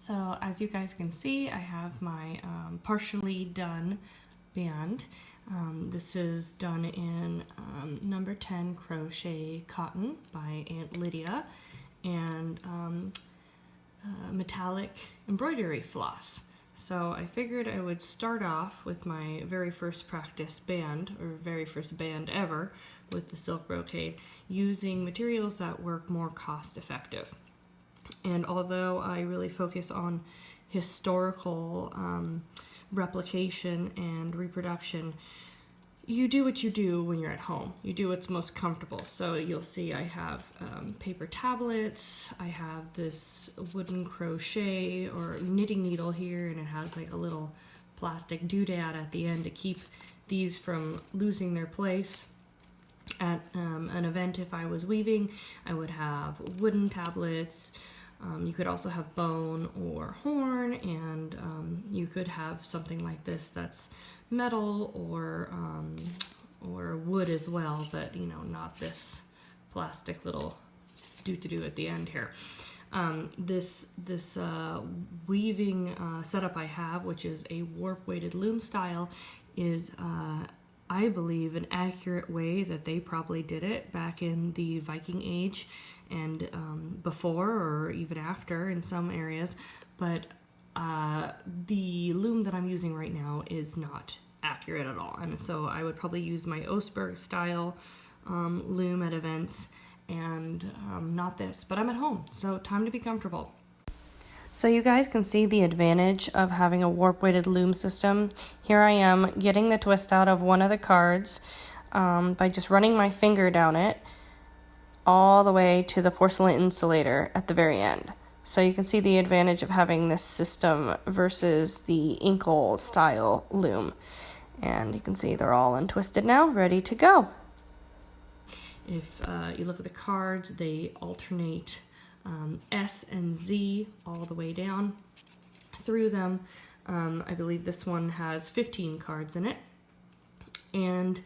So as you guys can see, I have my partially done band. This is done in number 10 crochet cotton by Aunt Lydia and metallic embroidery floss. So I figured I would start off with my very first practice band, or very first band ever, with the silk brocade, using materials that were more cost effective. And although I really focus on historical replication and reproduction, you do what you do when you're at home. You do what's most comfortable. So you'll see I have paper tablets, I have this wooden crochet or knitting needle here, and it has like a little plastic doodad at the end to keep these from losing their place. At an event, if I was weaving, I would have wooden tablets. You could also have bone or horn, and you could have something like this that's metal or wood as well, but you know, not this plastic little doo-doo at the end here. This weaving setup I have, which is a warp weighted loom style, is I believe an accurate way that they probably did it back in the Viking Age and before or even after in some areas, but the loom that I'm using right now is not accurate at all, and so I would probably use my Oseberg style loom at events and not this, but I'm at home, so time to be comfortable. So you guys can see the advantage of having a warp weighted loom system. Here I am getting the twist out of one of the cards by just running my finger down it all the way to the porcelain insulator at the very end. So you can see the advantage of having this system versus the inkle style loom. And you can see they're all untwisted now, ready to go. If you look at the cards, they alternate S and Z all the way down through them. I believe this one has 15 cards in it. And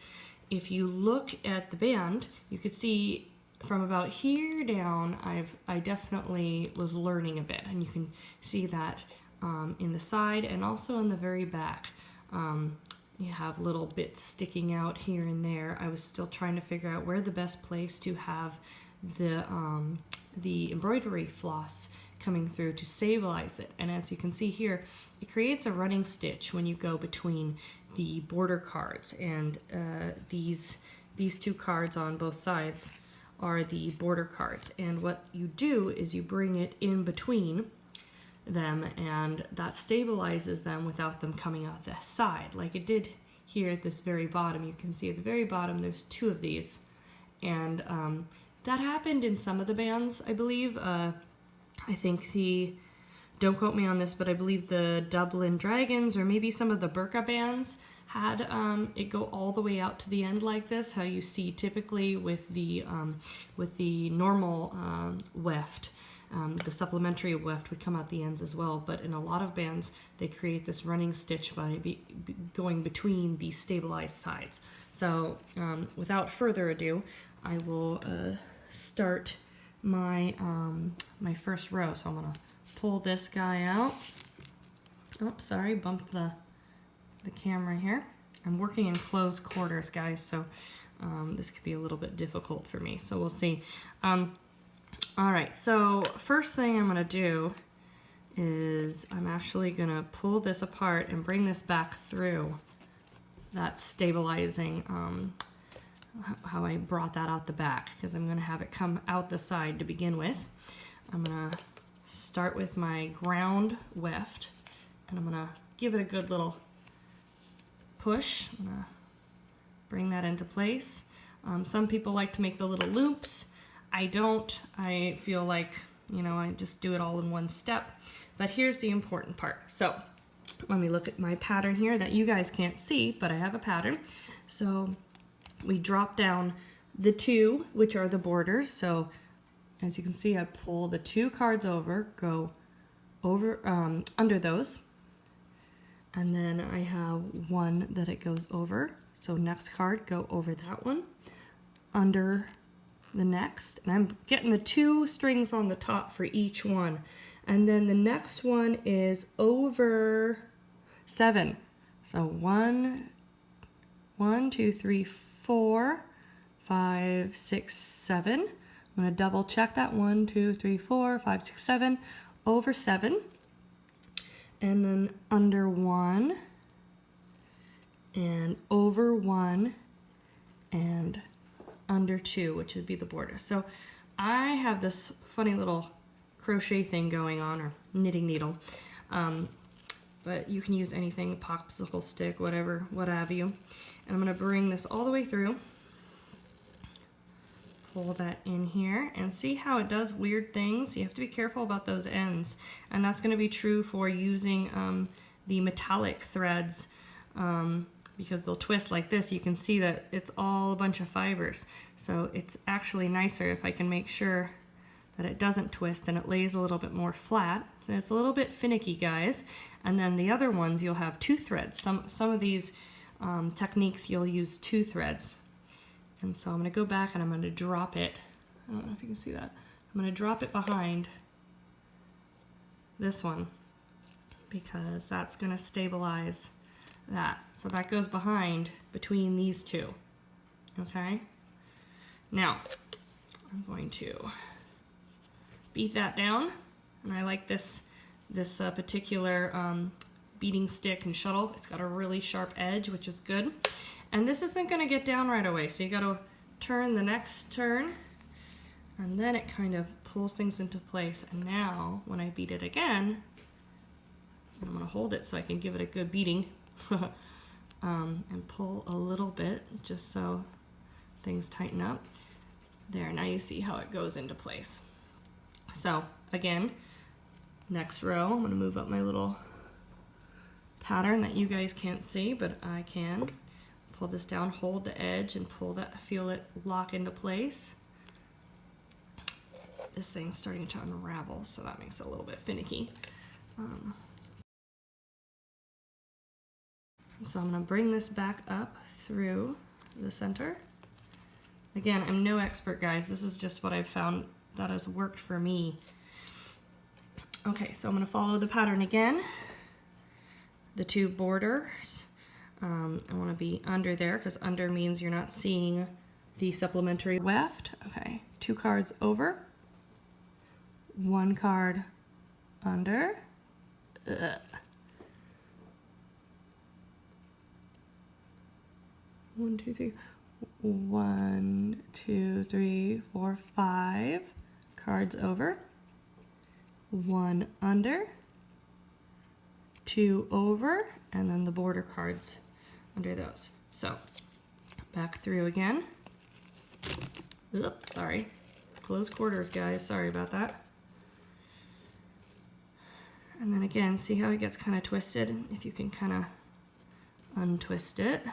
if you look at the band, you could see from about here down, I definitely was learning a bit, and you can see that in the side and also in the very back. You have little bits sticking out here and there. I was still trying to figure out where the best place to have the embroidery floss coming through to stabilize it. And as you can see here, it creates a running stitch when you go between the border cards, and these two cards on both sides are the border cards, and what you do is you bring it in between them, and that stabilizes them without them coming out the side like it did here at this very bottom. You can see at the very bottom there's two of these, and that happened in some of the bands, I believe. I think don't quote me on this, but I believe the Dublin Dragons or maybe some of the Burka bands had it go all the way out to the end like this, how you see typically with the normal weft. The supplementary weft would come out the ends as well, but in a lot of bands they create this running stitch by going between the stabilized sides. So without further ado, I will start my my first row. So I'm gonna pull this guy out. Oops, sorry, bumped the camera here. I'm working in close quarters, guys, so this could be a little bit difficult for me, so we'll see. All right, so first thing I'm gonna do is I'm actually gonna pull this apart and bring this back through that stabilizing, how I brought that out the back, because I'm gonna have it come out the side to begin with. I'm gonna start with my ground weft, and I'm gonna give it a good little push. I'm gonna bring that into place. Some people like to make the little loops. I don't. I feel like, you know, I just do it all in one step. But here's the important part. So let me look at my pattern here that you guys can't see, but I have a pattern. So we drop down the two, which are the borders. So as you can see, I pull the two cards over, go over under those. And then I have one that it goes over. So next card, go over that one, under the next. And I'm getting the two strings on the top for each one. And then the next one is over 7. So 1, 2, 3, 4, 5, 6, 7. I'm going to double check that. 1, 2, 3, 4, 5, 6, 7. Over 7. And then under 1. And over 1. And under 2, which would be the border. So I have this funny little crochet thing going on, or knitting needle. But you can use anything, popsicle stick, whatever, what have you. And I'm going to bring this all the way through. Pull that in here and see how it does weird things. You have to be careful about those ends. And that's going to be true for using the metallic threads because they'll twist like this. You can see that it's all a bunch of fibers. So it's actually nicer if I can make sure that it doesn't twist and it lays a little bit more flat. So it's a little bit finicky, guys. And then the other ones, you'll have 2 threads. Some of these techniques, you'll use 2 threads. And so I'm going to go back and I'm going to drop it. I don't know if you can see that. I'm going to drop it behind this one because that's going to stabilize that. So that goes behind between these 2. Okay? Now, I'm going to beat that down, and I like this particular beating stick and shuttle. It's got a really sharp edge, which is good. And this isn't going to get down right away, so you got to turn the next turn, and then it kind of pulls things into place. And now, when I beat it again, I'm going to hold it so I can give it a good beating, and pull a little bit just so things tighten up. There, now you see how it goes into place. So again, next row, I'm going to move up my little pattern that you guys can't see, but I can. Pull this down, hold the edge, and pull that, feel it lock into place. This thing's starting to unravel, so that makes it a little bit finicky. So I'm going to bring this back up through the center. Again, I'm no expert, guys. This is just what I've found that has worked for me. Okay, so I'm going to follow the pattern again. The 2 borders. I want to be under there because under means you're not seeing the supplementary weft. Okay, 2 cards over. 1 card under. 1, 2, 3. 1, 2, 3, 4, 5 cards over, 1 under, 2 over, and then the border cards under those. So back through again. Oops, sorry. Close quarters, guys. Sorry about that. And then again, see how it gets kind of twisted? If you can kind of untwist it,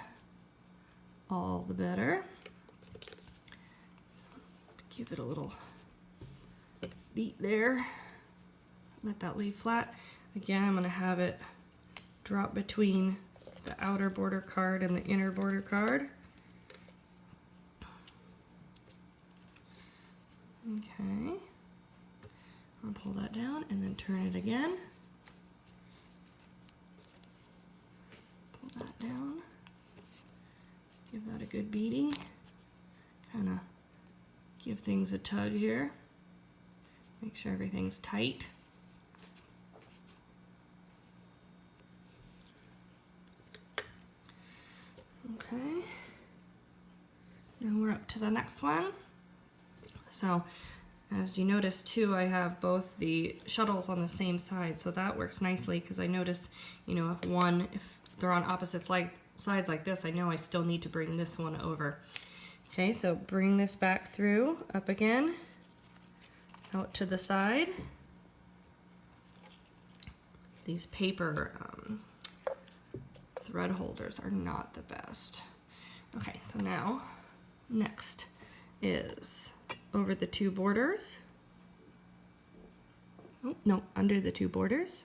all the better. Give it a little beat there. Let that lay flat. Again, I'm going to have it drop between the outer border card and the inner border card. Okay. I'll pull that down and then turn it again. Pull that down. Give that a good beating. Kind of give things a tug here. Make sure everything's tight. Okay. Now we're up to the next one. So as you notice too, I have both the shuttles on the same side, so that works nicely because I notice, you know, if they're on opposite sides like this, I know I still need to bring this one over. Okay, so bring this back through, up again, out to the side. These paper thread holders are not the best. Okay, so now, next is over the 2 borders. Oh, no, under the 2 borders.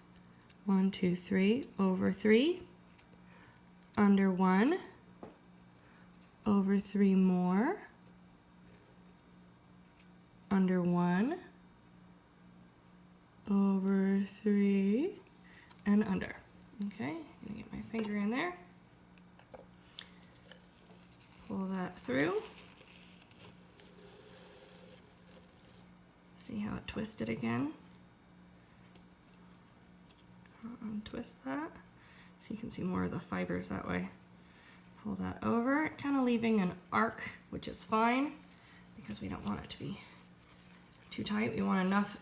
1, 2, 3, over 3, under 1, over 3 more, under 1, over 3, and under. Okay, I'm gonna get my finger in there. Pull that through. See how it twisted again? Untwist that so you can see more of the fibers that way. Pull that over, kind of leaving an arc, which is fine because we don't want it to be too tight. We want enough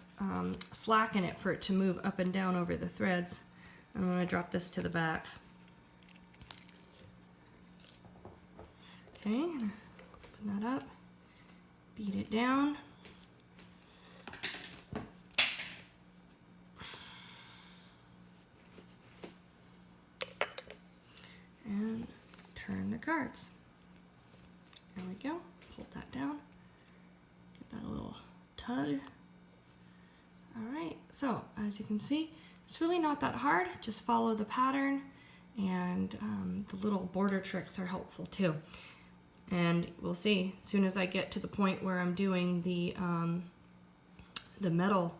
slack in it for it to move up and down over the threads. I'm going to drop this to the back. Okay, open that up, beat it down. And turn the cards. There we go. Pull that down. Give that a little tug. Alright, so as you can see, it's really not that hard. Just follow the pattern, and the little border tricks are helpful too. And we'll see, as soon as I get to the point where I'm doing the metal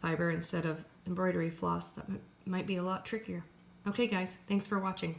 fiber instead of embroidery floss, that might be a lot trickier. Okay guys, thanks for watching.